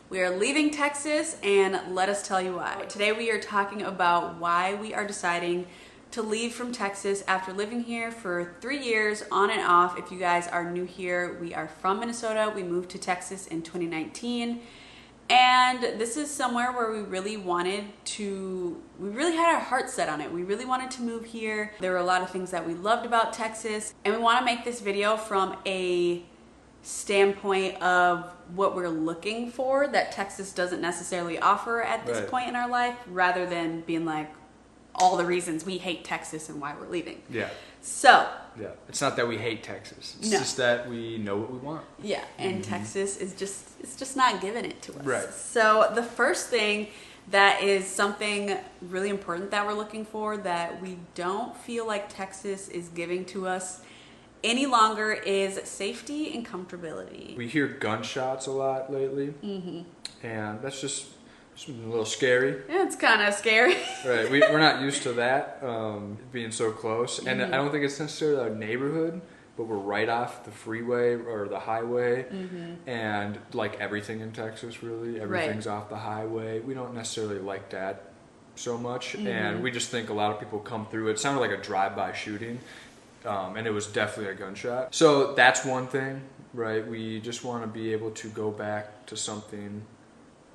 We are leaving Texas, and let us tell you why. Today we are talking about why we are deciding to leave from Texas after living here for 3 years on and off. If you guys are new here, we are from Minnesota. We moved to Texas in 2019. And this is somewhere where we really had our heart set on it. We really wanted to move here. There were a lot of things that we loved about Texas. And we want to make this video from a standpoint of what we're looking for that Texas doesn't necessarily offer at this point in our life, rather than being like all the reasons we hate Texas and why we're leaving. Yeah. So. Yeah. It's not that we hate Texas. It's just that we know what we want. Yeah. And Texas is just not giving it to us. Right. So the first thing that is something really important that we're looking for that we don't feel like Texas is giving to us any longer is safety and comfortability. We hear gunshots a lot lately, and that's just a little scary. Yeah, it's kind of scary. Right, we're not used to that, being so close. And I don't think it's necessarily our neighborhood, but we're right off the freeway or the highway, and like everything in Texas, really, everything's off the highway. We don't necessarily like that so much, and we just think a lot of people come through. It sounded like a drive-by shooting. And it was definitely a gunshot. So that's one thing, right? We just want to be able to go back to something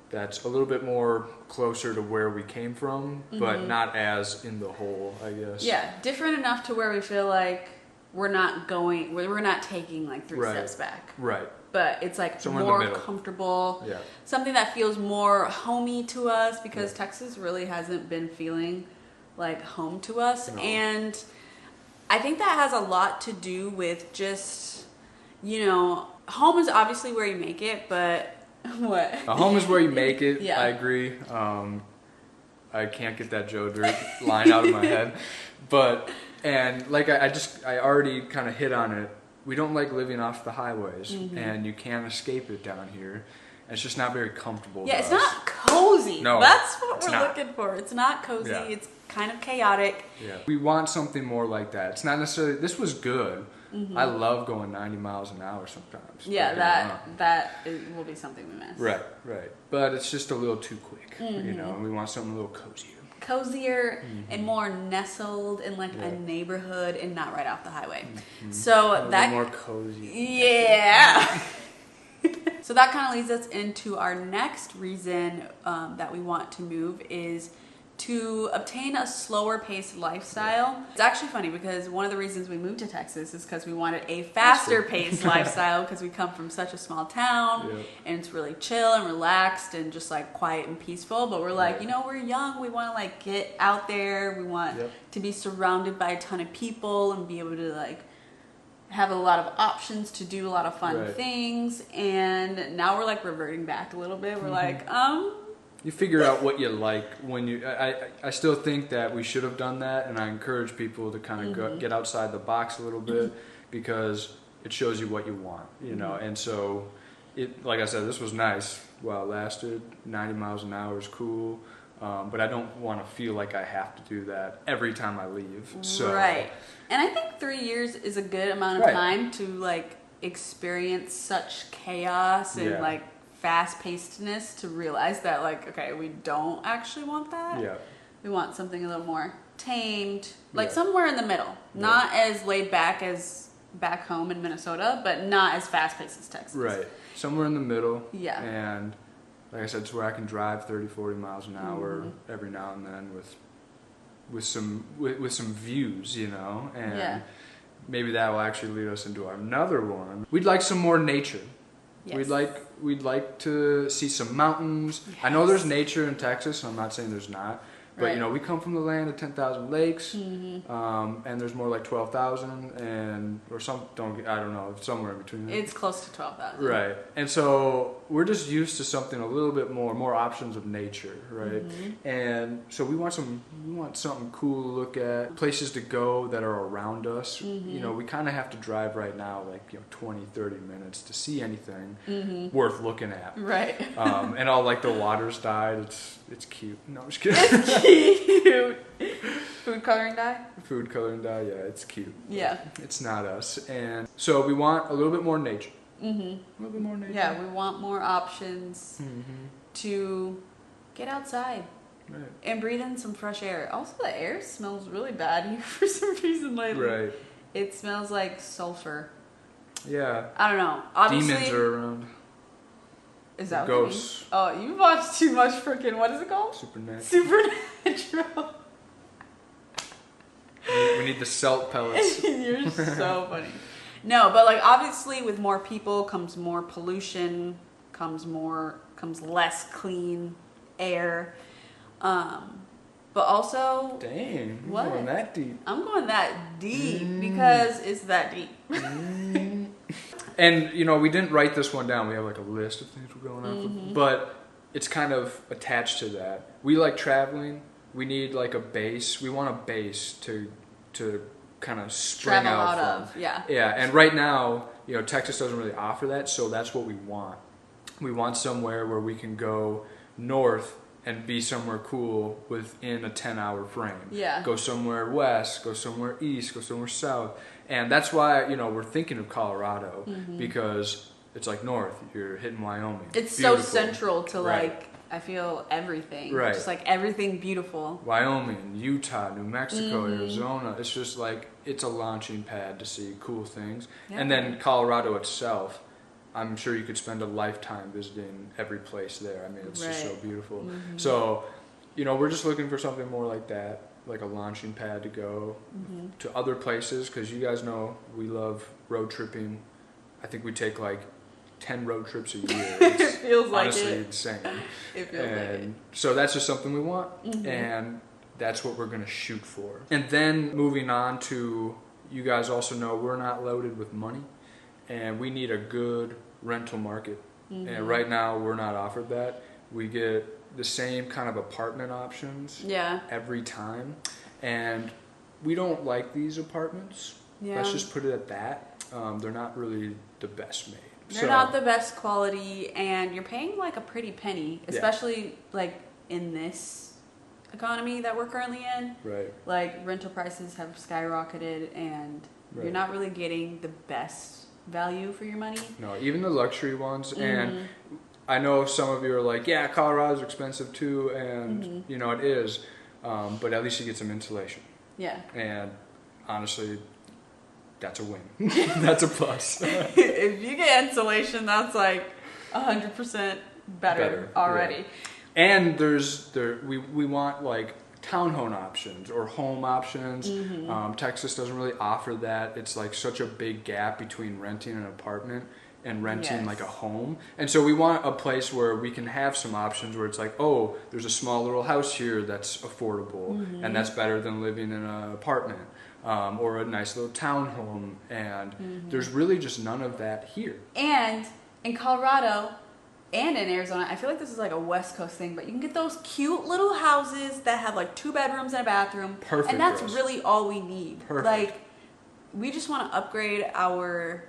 that's a little bit more closer to where we came from, but not as in the hole, I guess. Yeah, different enough to where we feel like we're not taking like three steps back. Right. But it's like somewhere more comfortable. Yeah. Something that feels more homey to us, because Texas really hasn't been feeling like home to us. No. And I think that has a lot to do with just, home is obviously where you make it, but what? A home is where you make it. Yeah. I agree. I can't get that Joe Dirt line out of my head. And like I already kind of hit on it. We don't like living off the highways, and you can't escape it down here. It's just not very comfortable. Yeah, it's not cozy. No, that's what we're looking for. It's not cozy. Yeah. It's kind of chaotic. Yeah, we want something more like that. It's not necessarily. This was good. I love going 90 miles an hour sometimes. Yeah, that will be something we miss. Right. But it's just a little too quick. We want something a little cozier and more nestled in like a neighborhood and not right off the highway. So that more cozy. Yeah. So that kind of leads us into our next reason that we want to move is to obtain a slower paced lifestyle. It's actually funny because one of the reasons we moved to Texas is because we wanted a faster paced lifestyle, because we come from such a small town and it's really chill and relaxed and just like quiet and peaceful. But we're like, we're young. We want to like get out there. We want to be surrounded by a ton of people and be able to like have a lot of options to do a lot of fun things. And now we're like reverting back a little bit. We're like, you figure out what you like when you. I still think that we should have done that, and I encourage people to kind of get outside the box a little bit, because it shows you what you want, And so, like I said, this was nice while it lasted. 90 miles an hour is cool, but I don't want to feel like I have to do that every time I leave. So. Right, and I think 3 years is a good amount of time to like experience such chaos and like fast-pacedness to realize that like, okay, we don't actually want that. Yeah. We want something a little more tamed, like somewhere in the middle. Not as laid back as back home in Minnesota, but not as fast-paced as Texas. Right. Somewhere in the middle. Yeah. And like I said, it's where I can drive 30, 40 miles an hour every now and then with some views, and maybe that will actually lead us into another one. We'd like some more nature. Yes. We'd like to see some mountains. Yes. I know there's nature in Texas, and I'm not saying there's not. But we come from the land of 10,000 lakes, and there's more like 12,000, or some. I don't know, somewhere in between. It's close to 12,000. Right, and so we're just used to something a little bit more options of nature, right? And so we want something cool to look at, places to go that are around us. We kind of have to drive right now, like 20, 30 minutes to see anything worth looking at. Right. And all like the water's died. It's cute. No, I'm just kidding. It's cute. Food coloring dye? Food coloring dye, yeah, it's cute. Yeah. It's not us. And so we want a little bit more nature. Mm-hmm. A little bit more nature. Yeah, we want more options Mm-hmm. to get outside. Right. And breathe in some fresh air. Also, the air smells really bad here for some reason lately. Right. It smells like sulfur. Yeah. I don't know. Obviously, Demons are around. is that Ghosts. what it means? Oh, you watched too much freaking, what is it called? Supernatural. Supernatural. We need the salt pellets. You're so funny. No, but like obviously with more people comes more pollution, comes less clean air. But also, Dang, what? Going that deep. I'm going that deep because it's that deep. And you know, we didn't write this one down. We have like a list of things we're going on, but it's kind of attached to that. We like traveling. We need like a base. We want a base to kind of spring Travel out out from. of, yeah. Yeah, and right now, you know, Texas doesn't really offer that, so that's what we want. We want somewhere where we can go north and be somewhere cool within a 10-hour frame. Yeah. Go somewhere west, go somewhere east, go somewhere south. And that's why, you know, we're thinking of Colorado because it's like north, you're hitting Wyoming. It's Beautiful. so central to Right. like, I feel everything. Right. Just like everything beautiful. Wyoming, Utah, New Mexico, Arizona. It's just like, it's a launching pad to see cool things. Yeah. And then Colorado itself, I'm sure you could spend a lifetime visiting every place there. I mean, it's just so Right. beautiful. So, you know, we're just looking for something more like that, like a launching pad to go to other places, because you guys know we love road tripping. I think we take like 10 road trips a year. It It's feels like honestly it. insane. It feels like it. And so that's just something we want, and that's what we're going to shoot for. And then moving on to, you guys also know we're not loaded with money, and we need a good rental market. And right now we're not offered that. We get the same kind of apartment options Yeah. every time, and we don't like these apartments. Yeah. Let's just put it at that. They're not really the best made. They're not the best quality, and you're paying like a pretty penny, especially like in this economy that we're currently in. Right. Like rental prices have skyrocketed, and Right. you're not really getting the best value for your money. No, even the luxury ones. And I know some of you are like, yeah, Colorado's expensive too, and you know it is, but at least you get some insulation. Yeah. And honestly, that's a win. That's a plus. If you get insulation, that's like 100% better already. Yeah. And we want like townhome options or home options. Texas doesn't really offer that. It's like such a big gap between renting an apartment and renting like a home. And so we want a place where we can have some options where it's like, oh, there's a small little house here that's affordable, and that's better than living in an apartment. Or a nice little townhome, and there's really just none of that here. And in Colorado and in Arizona, I feel like this is like a West Coast thing, but you can get those cute little houses that have like 2 bedrooms and a bathroom. Perfect. And that's for us. really all we need. Perfect. Like, we just want to upgrade our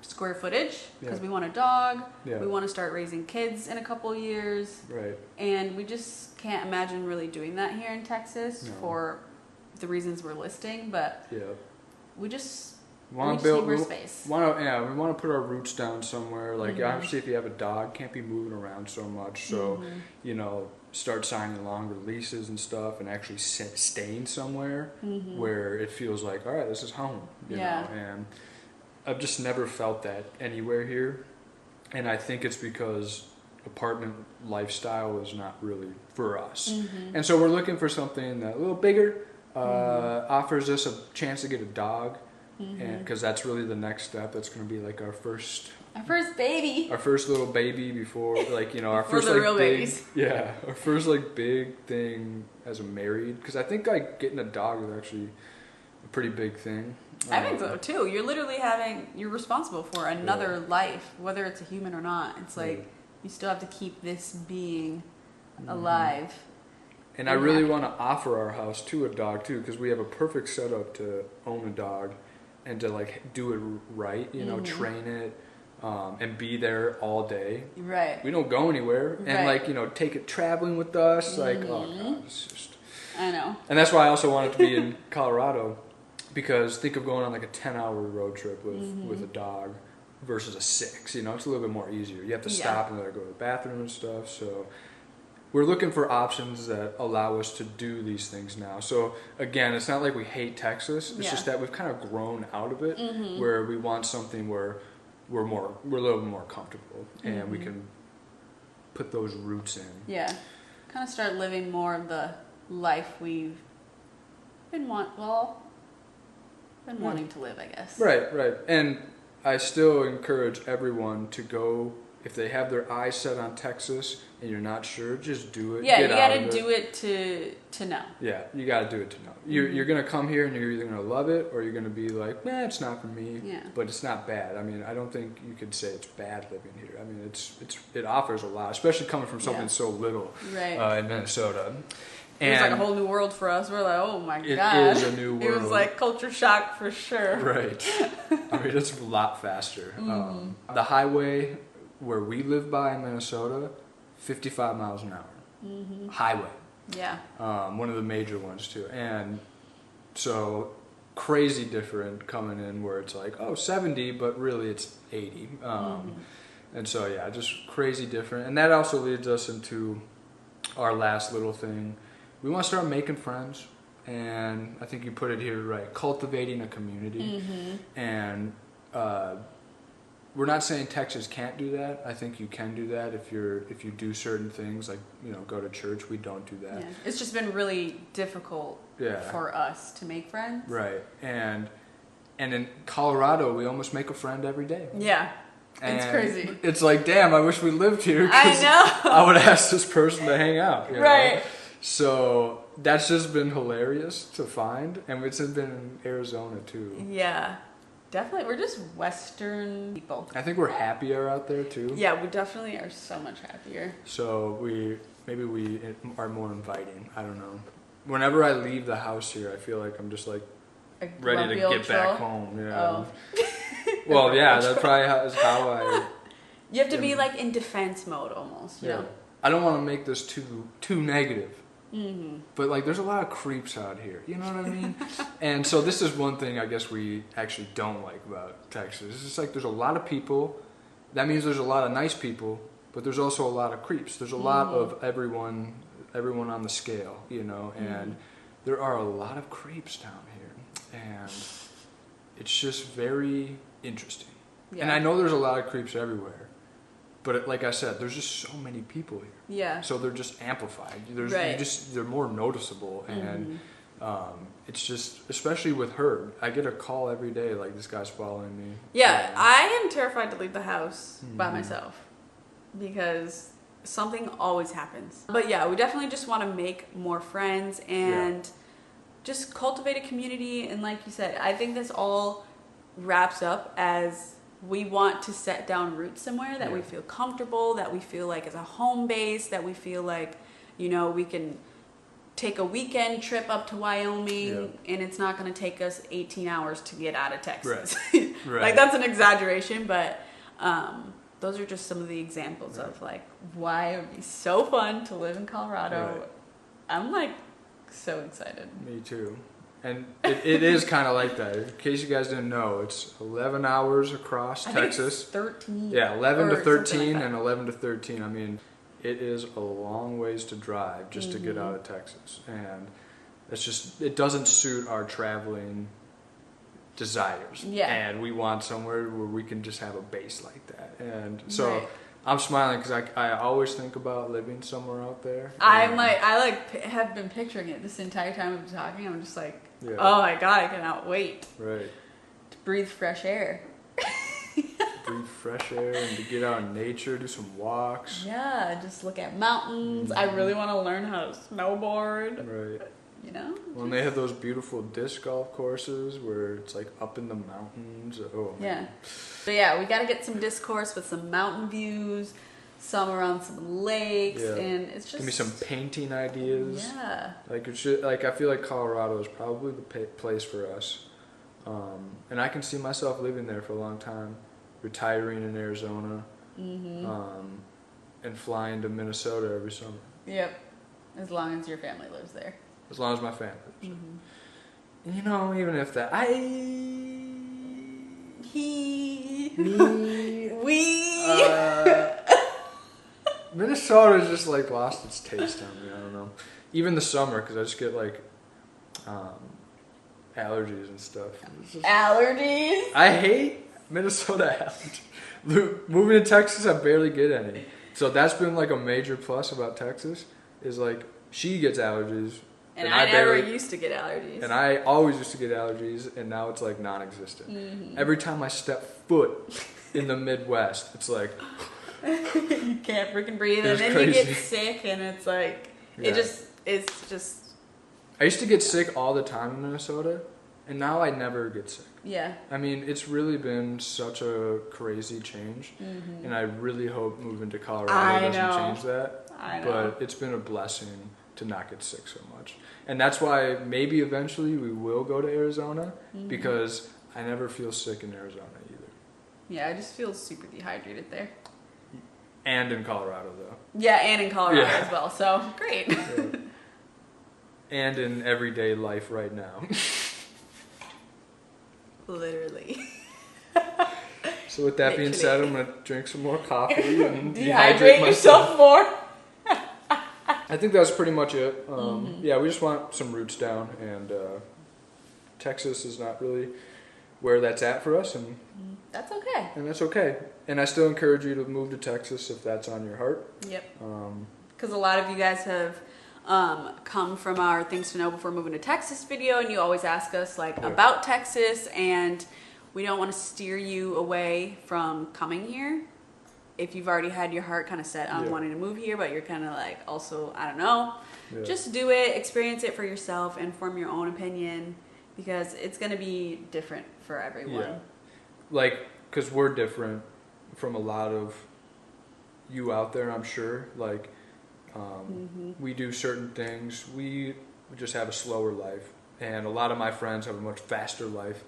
square footage because Yeah. we want a dog. Yeah. We want to start raising kids in a couple of years. Right. And we just can't imagine really doing that here in Texas for the reasons we're listing, but we just need more space. We want to put our roots down somewhere. Like obviously, if you have a dog, can't be moving around so much. So you know, start signing longer leases and stuff, and actually staying somewhere where it feels like, all right, this is home. You know, and I've just never felt that anywhere here, and I think it's because apartment lifestyle is not really for us, and so we're looking for something a little bigger. Offers us a chance to get a dog, and because that's really the next step. That's going to be like our first baby, our first little baby before, like, you know, our first the like real big, babies. our first like big thing as a married. Because I think like getting a dog is actually a pretty big thing. I think so too. You're literally you're responsible for another life, whether it's a human or not. It's like you still have to keep this being alive. And I really want to offer our house to a dog too, because we have a perfect setup to own a dog and to like do it right, you know, train it, and be there all day. Right. We don't go anywhere, and like, you know, take it traveling with us. Like, oh god, it's just. I know. And that's why I also want it to be in Colorado, because think of going on like a 10-hour road trip with a dog versus a 6. You know, it's a little bit more easier. You have to Yeah. stop and let her go to the bathroom and stuff. So we're looking for options that allow us to do these things now. So again, it's not like we hate Texas. It's Yeah. just that we've kind of grown out of it, where we want something where we're a little more comfortable and we can put those roots in. Yeah. Kind of start living more of the life we've been wanting to live, I guess. Right. And I still encourage everyone to go, if they have their eyes set on Texas and you're not sure, just do it. Yeah, Get you out got of to it. do it to know. Yeah, you got to do it to know. You're going to come here and you're either going to love it or you're going to be like, it's not for me. Yeah. But it's not bad. I mean, I don't think you could say it's bad living here. I mean, it offers a lot, especially coming from something so little in Minnesota. It was like a whole new world for us. We're like, oh my God. It is a new world. It was like culture shock for sure. Right. I mean, it's a lot faster. The highway where we live by in Minnesota, 55 miles an hour. Highway. Yeah. One of the major ones too. And so crazy different coming in where it's like, 70, but really it's 80. And so, yeah, just crazy different. And that also leads us into our last little thing. We want to start making friends. And I think you put it here right, cultivating a community. And we're not saying Texas can't do that. I think you can do that if you do certain things, like, go to church. We don't do that. Yeah. It's just been really difficult for us to make friends. Right. And in Colorado, we almost make a friend every day. Yeah. And it's crazy. It's like, damn, I wish we lived here. I know. I would ask this person to hang out. Right. Know? So that's just been hilarious to find. And it's been in Arizona too. Yeah. Definitely. We're just Western people. I think we're happier out there too. Yeah, we definitely are so much happier. So maybe we are more inviting. I don't know. Whenever I leave the house here, I feel like I'm just like ready to get back home. Yeah. Oh. Well, yeah, that probably is how I... You have to be like in defense mode almost, you know? I don't want to make this too negative. But like there's a lot of creeps out here, you know what I mean? And so this is one thing I guess we actually don't like about Texas. It's just like there's a lot of people. That means there's a lot of nice people, but there's also a lot of creeps. There's a lot of everyone on the scale, and there are a lot of creeps down here. And it's just very interesting. Yeah. And I know there's a lot of creeps everywhere. But like I said, there's just so many people here. Yeah. So they're just amplified. They're more noticeable, and it's just, especially with her, I get a call every day like this guy's following me. Yeah, I am terrified to leave the house by myself because something always happens. But yeah, we definitely just want to make more friends and just cultivate a community. And like you said, I think this all wraps up as we want to set down roots somewhere that we feel comfortable, that we feel like is a home base, that we feel like, we can take a weekend trip up to Wyoming and it's not going to take us 18 hours to get out of Texas. Right. Like that's an exaggeration, but those are just some of the examples of like why it would be so fun to live in Colorado. Right. I'm like so excited. Me too. And it is kind of like that. In case you guys didn't know, it's 11 hours across Texas. It's 13. Yeah, 11 to 13 like and 11 to 13. I mean, it is a long ways to drive just to get out of Texas. And it doesn't suit our traveling desires. Yeah. And we want somewhere where we can just have a base like that. And so I'm smiling because I always think about living somewhere out there. I have been picturing it this entire time we've been talking. I'm just like, oh my God, I cannot wait. Right. To breathe fresh air. Breathe fresh air and to get out in nature, do some walks. Yeah, just look at mountains. I really want to learn how to snowboard. Right. Well, they have those beautiful disc golf courses where it's like up in the mountains. Oh, man. But yeah, we got to get some disc course with some mountain views, some around some lakes, and it's just... Give me some painting ideas. Yeah. I feel like Colorado is probably the place for us. And I can see myself living there for a long time, retiring in Arizona, and flying to Minnesota every summer. Yep. As long as your family lives there. As long as my family lives there. And even if that... Minnesota's just like lost its taste on me. I don't know. Even the summer, because I just get like allergies and stuff. Allergies? I hate Minnesota allergies. Moving to Texas, I barely get any. So that's been like a major plus about Texas, is like she gets allergies. And I never used to get allergies. And I always used to get allergies, and now it's like non-existent. Mm-hmm. Every time I step foot in the Midwest, it's like... you can't freaking breathe, and then crazy. You get sick, and it's like... Yeah. It's just... I used to get sick all the time in Minnesota, and now I never get sick. Yeah. I mean, it's really been such a crazy change, and I really hope moving to Colorado doesn't change that. I know. But it's been a blessing to not get sick so much. And that's why maybe eventually we will go to Arizona, because I never feel sick in Arizona either. Yeah, I just feel super dehydrated there. And in Colorado, though. Yeah, and in Colorado as well, so great. Yeah. And in everyday life right now. Literally. So with that being said, I'm going to drink some more coffee and dehydrate yourself more. I think that's pretty much it. Yeah, we just want some roots down, and Texas is not really where that's at for us, and that's okay. And that's okay. And I still encourage you to move to Texas if that's on your heart. Yep. Because a lot of you guys have come from our Things to Know Before Moving to Texas video, and you always ask us about Texas, and we don't want to steer you away from coming here. If you've already had your heart kind of set on wanting to move here, but you're kind of like also, I don't know, just do it, experience it for yourself, and form your own opinion, because it's going to be different for everyone. Yeah. Like, because we're different from a lot of you out there, I'm sure. Like, we do certain things. We just have a slower life, and a lot of my friends have a much faster life,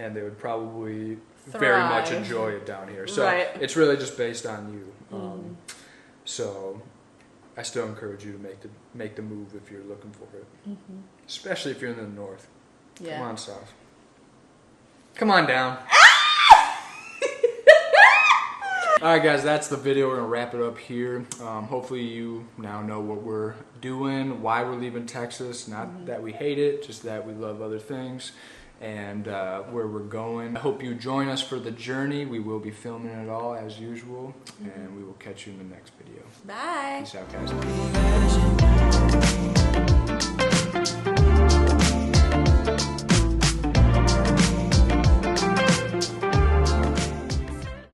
and they would probably very much enjoy it down here. So it's really just based on you. So I still encourage you to make the move if you're looking for it, especially if you're in the north. Yeah. Come on, south. Come on down. All right, guys, that's the video. We're gonna wrap it up here. Hopefully you now know what we're doing, why we're leaving Texas. Not that we hate it, just that we love other things, and where we're going. I hope you join us for the journey. We will be filming it all as usual, and we will catch you in the next video. Bye. Peace out, guys.